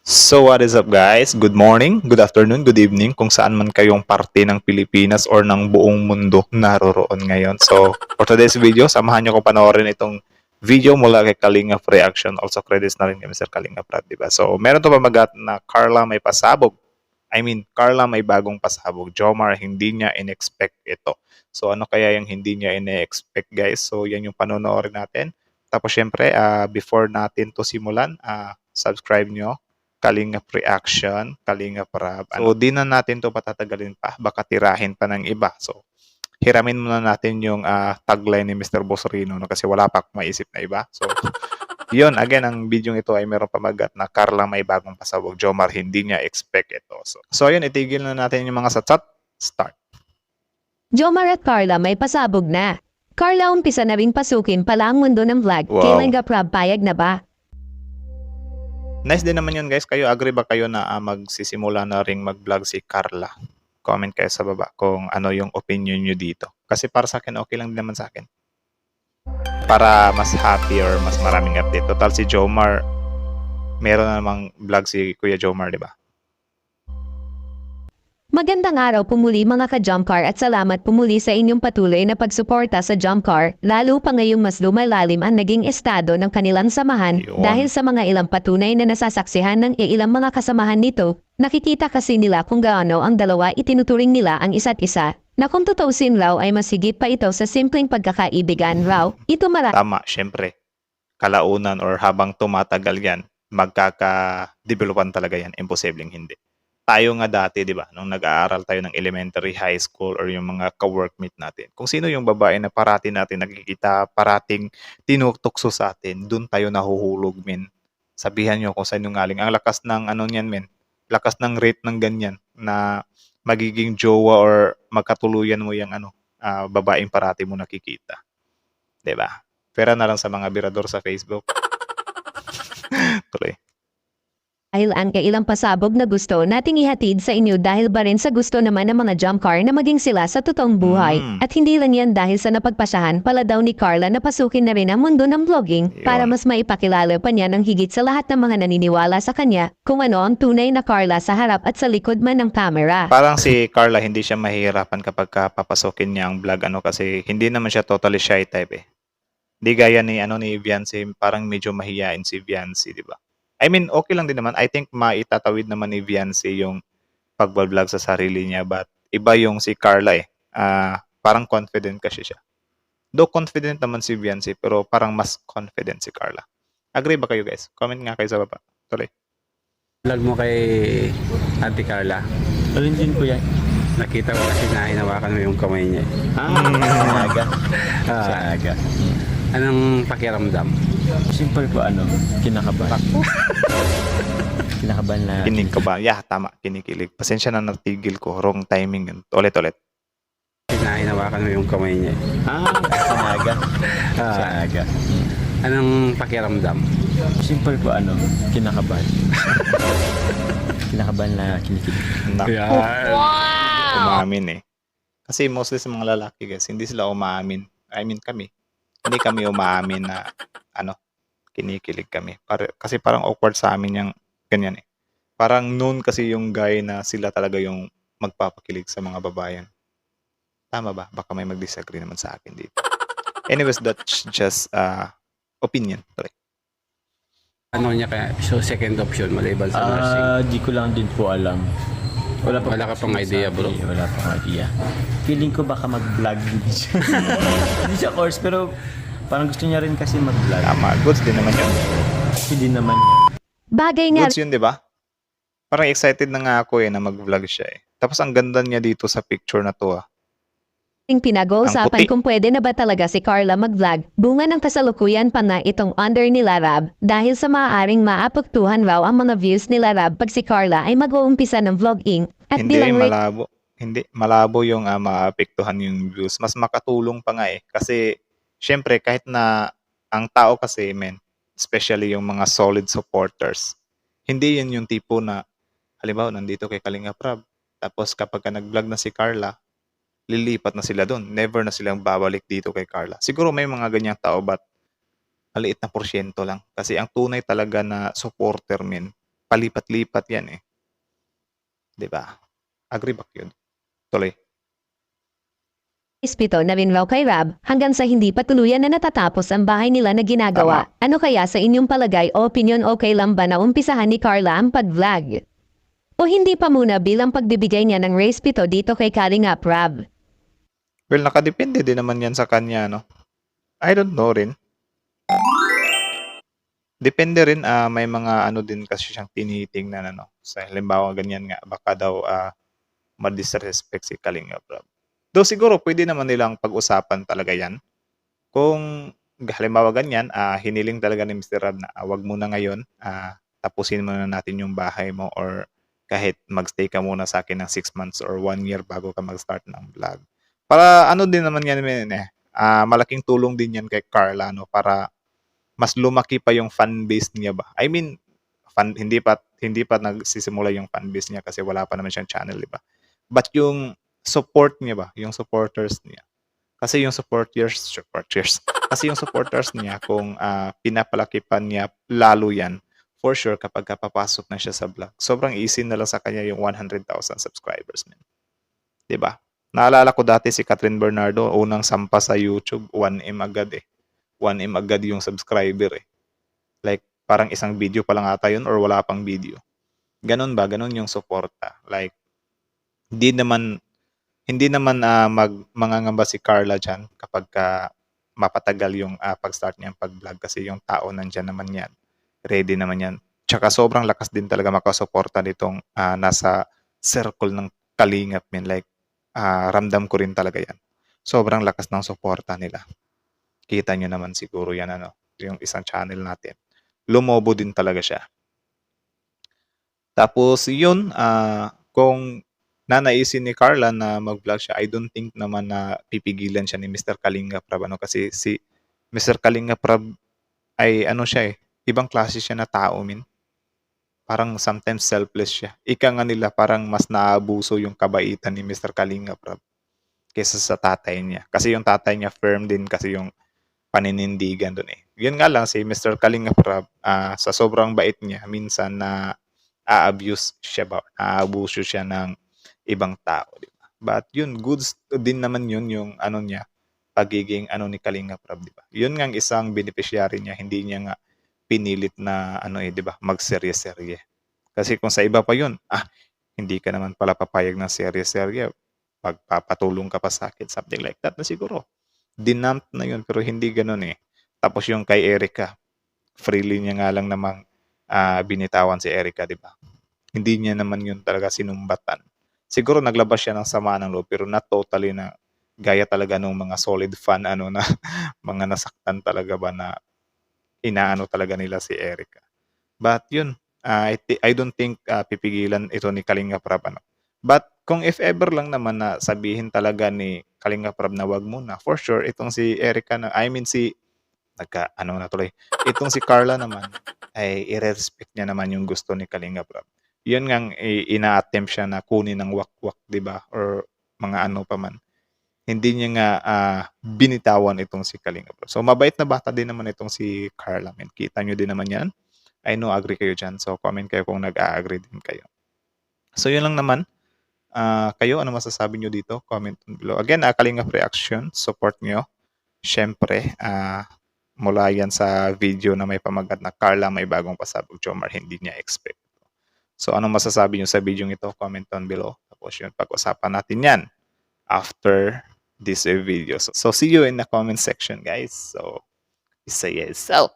So what is up guys? Good morning, good afternoon, good evening kung saan man kayong parte ng Pilipinas or ng buong mundo naroroon ngayon. So for today's video, samahan nyo ko panoorin itong video mula kay Kalingap Reaction. Also credits na rin kay Mr. Kalingap Rap, diba? So meron to pamagat na Carla may pasabog. Carla may bagong pasabog. Jomar hindi niya in-expect ito. So ano kaya yung hindi niya in-expect guys? So yan yung panonoorin natin. Tapos syempre, before natin to simulan, subscribe nyo Kalingap Reaction, Kalingap Rap. So, di na natin to patatagalin pa. Baka tirahin pa ng iba. So, hiramin muna natin yung tagline ni Mr. Boss Rino no? Kasi wala pa akong maisip na iba. So, yun. Again, ang video ito ay meron pamagat na Carla may bagong pasabog. Jomar hindi niya expect ito. So ayun, itigil na natin yung mga satsat. Start. Jomar at Carla may pasabog na. Carla umpisa na ring pasukin pala ang mundo ng vlog. Wow. Kailan ka prab payag na ba? Nice din naman yun guys. Kayo, agree ba kayo na magsisimula na ring mag-vlog si Carla? Comment kayo sa baba kung ano yung opinion nyo dito. Kasi para sa akin, okay lang din naman sa akin. Para mas happy or mas maraming update. Total si Jomar, meron na namang vlog si Kuya Jomar, di ba? Magandang araw pumuli mga ka-Jumpcar at salamat pumuli sa inyong patuloy na pagsuporta sa Jumpcar, lalo pa ngayong mas lumalalim ang naging estado ng kanilang samahan. Yun. Dahil sa mga ilang patunay na nasasaksihan ng ilang mga kasamahan nito. Nakikita kasi nila kung gaano ang dalawa itinuturing nila ang isa't isa, na kung tutuusin raw ay mas higit pa ito sa simpleng pagkakaibigan raw. Ito Tama, syempre. Kalaunan or habang tumatagal yan, magkaka-developan talaga yan. Imposibleng hindi. Tayo nga dati, di ba, nung nag-aaral tayo ng elementary, high school, or yung mga ka-workmate natin, kung sino yung babae na parati natin nakikita, parating tinutukso sa atin, dun tayo nahuhulog, men. Sabihan nyo kung saan yung ngaling. Ang lakas ng ano niyan, men. Lakas ng rate ng ganyan na magiging jowa or magkatuluyan mo yung babaeng parati mo nakikita. Di ba? Pera na lang sa mga birador sa Facebook. Tuloy. Dahil ang kailang pasabog na gusto nating ihatid sa inyo dahil ba rin sa gusto naman ng mga Jumpcar na maging sila sa totoong buhay. At hindi lang yan dahil sa napagpasyahan pala daw ni Carla na pasukin na rin ang mundo ng vlogging para mas maipakilala pa niya ng higit sa lahat ng mga naniniwala sa kanya kung ano ang tunay na Carla sa harap at sa likod man ng camera. Parang si Carla hindi siya mahihirapan kapag papasokin niya ang vlog kasi hindi naman siya totally shy type eh. Hindi gaya ni Viancy, parang medyo mahiyain si Viancy, di ba? Okay lang din naman. I think maitatawid naman ni Viancy yung pag-vlog sa sarili niya, but iba yung si Carla eh. Parang confident kasi siya. Though confident naman si Viancy, pero parang mas confident si Carla. Agree ba kayo guys? Comment nga kayo sa baba. Tuloy. Vlog mo kay Auntie Carla. Alin din po yan? Nakita ko kasi na hinawakan mo yung kamay niya. Aga. Sa Ah, aga. anong pakiramdam? Simple po kinakabahan. Kinakabahan na. Kinig ka ba? Yeah, tama. Kinikilig. Pasensya na natigil ko. Wrong timing yun. Ulit. Kasi na hinawakan mo yung kamay niya. Sa aga. Sa Ah, aga. anong pakiramdam? Simple po kinakabahan. Kinakabahan na kinikilig. Naku. Yan. Umamin eh. Kasi mostly sa mga lalaki guys, hindi sila umaamin. Kami. Hindi kami umaamin na kinikilig kami. Kasi parang awkward sa amin yung ganyan eh. Parang noon kasi yung guy na sila talaga yung magpapakilig sa mga babayan. Tama ba? Baka may mag-disagree naman sa akin dito. Anyways, that's just opinion. Sorry. Ano niya kaya? So, second option maliban sa nursing. Di ko lang din po alam. Wala ka pang idea, bro. Wala pang idea. Feeling ko baka mag-vlog din siya. Hindi siya course, pero parang gusto niya rin kasi mag-vlog. Tama. Goods din naman yun. Hindi naman yun. Bagay nga Goods yun, di ba? Parang excited na nga ako na mag-vlog siya eh. Tapos ang ganda niya dito sa picture na to ring pinag-uusapan Ang puti. kung pwede na ba talaga si Carla mag-vlog, bunga ng kasalukuyan pa na itong under nila Rab, dahil sa maaaring maapektuhan raw ang mga views nila Rab pag si Carla ay mag-uumpisa ng vlogging, at Hindi bilang malabo. Hindi malabo yung maapektuhan yung views. Mas makatulong pa nga eh. Kasi syempre kahit na ang tao kasi especially yung mga solid supporters, hindi yan yung tipo na halimbawa nandito kay Kalingap Rab. Tapos kapag nag-vlog na si Carla, lilipat na sila doon. Never na silang babalik dito kay Carla. Siguro may mga ganyang tao but maliit na porsyento lang. Kasi ang tunay talaga na supporter palipat-lipat yan eh. 'Di ba? Agree ba kayo? Tuloy. Ispito na rin raw kay Rab hanggang sa hindi pa tuluyan na natatapos ang bahay nila na ginagawa. Ano kaya sa inyong palagay o opinion, okay lang ba na umpisahan ni Carla ang pag-vlog? O hindi pa muna bilang pagbibigay niya ng respeto dito kay Kalingap Rab? Well, nakadepende din naman yan sa kanya, no? I don't know rin. Depende rin, may mga ano din kasi siyang tinitingnan, ano? Sa halimbawa, ganyan nga, baka daw ma-disrespect si Kalingap Rab. Though siguro pwede naman nilang pag-usapan talaga yan. Kung halimbawa ganyan, hiniling talaga ni Mr. Rab na wag muna ngayon, tapusin muna natin yung bahay mo or kahit magstay ka muna sa akin ng 6 months or 1 year bago ka mag-start ng vlog. Para ano din naman yan, malaking tulong din yan kay Carla, no? Para mas lumaki pa yung fan base niya ba. I mean, hindi pa nagsisimula yung fan base niya kasi wala pa naman siyang channel, di ba? But yung support niya ba, yung supporters niya. Kasi yung kasi yung supporters niya kung pinapalaki pa niya lalo yan, for sure kapag kapapasok na siya sa vlog, sobrang easy na lang sa kanya yung 100,000 subscribers, man. 'Di ba? Naalala ko dati si Catherine Bernardo, unang sampa sa YouTube, 1M agad eh. 1M agad yung subscriber eh. Like, parang isang video pa lang ata yun or wala pang video. Ganun ba? Ganun yung suporta. Like, hindi naman mangangamba si Carla dyan kapag mapatagal yung pag-start niyang pag-vlog kasi yung tao nandyan naman yan. Ready naman yan. Tsaka sobrang lakas din talaga makasuporta nitong nasa circle ng Kalingap, men. Like, ramdam ko rin talaga yan. Sobrang lakas ng suporta nila. Kita nyo naman siguro yan, ano, yung isang channel natin. Lumobo din talaga siya. Tapos yun, kung nanaisin ni Carla na mag-vlog siya, I don't think naman na pipigilan siya ni Mr. Kalingap Rab, ano, kasi si Mr. Kalingap Rab ay ano siya eh, ibang klase siya na tao, min. Parang sometimes selfless siya. Ika nga nila parang mas naabuso yung kabaitan ni Mr. Kalingap Rab kaysa sa tatay niya. Kasi yung tatay niya firm din kasi yung paninindigan doon eh. Yun nga lang si Mr. Kalingap Rab, sa sobrang bait niya, minsan na a-abuse siya ba, aabuso siya ng ibang tao, di ba? But yun, goods din naman yun yung ano niya, pagiging ano ni Kalingap Rab, di ba? Yun nga ang isang beneficiary niya, hindi niya nga pinilit na ano di ba, magserye-serye. Kasi kung sa iba pa yun, hindi ka naman pala papayag ng serye-serye, pagpapatulong ka pa sa akin, something like that na siguro. Dinamp na yun, pero hindi ganun eh. Tapos yung kay Erica, freely niya nga lang namang binitawan si Erica, di ba? Hindi niya naman yun talaga sinumbatan. Siguro naglabas siya ng sama ng loob, pero not totally na gaya talaga ng mga solid fan, ano na, mga nasaktan talaga ba na inaano talaga nila si Erica. But yun, I don't think pipigilan ito ni Kalingap Rab, ano. But kung if ever lang naman na sabihin talaga ni Kalingap Rab na wag muna, for sure, itong si Erica, itong si Carla naman, ay i-respect niya naman yung gusto ni Kalingap Rab. Yun ngang ina-attempt siya na kunin ng wakwak, di ba? Or mga ano pa man. Hindi niya nga binitawan itong si Kalingap Rab. So, mabait na bata din naman itong si Carla. Man. Kita nyo din naman yan. I know, agree kayo dyan. So, comment kayo kung nag-a-agree din kayo. So, yun lang naman. Kayo, ano masasabi nyo dito? Comment below. Again, Kalingap reaction. Support nyo. Siyempre, mula yan sa video na may pamagat na Carla may bagong pasabog, Jomar hindi niya expect. So, anong masasabi nyo sa video ito? Comment down below. Tapos yun, pag-usapan natin yan after this video. So, see you in the comment section, guys. So, say yourself.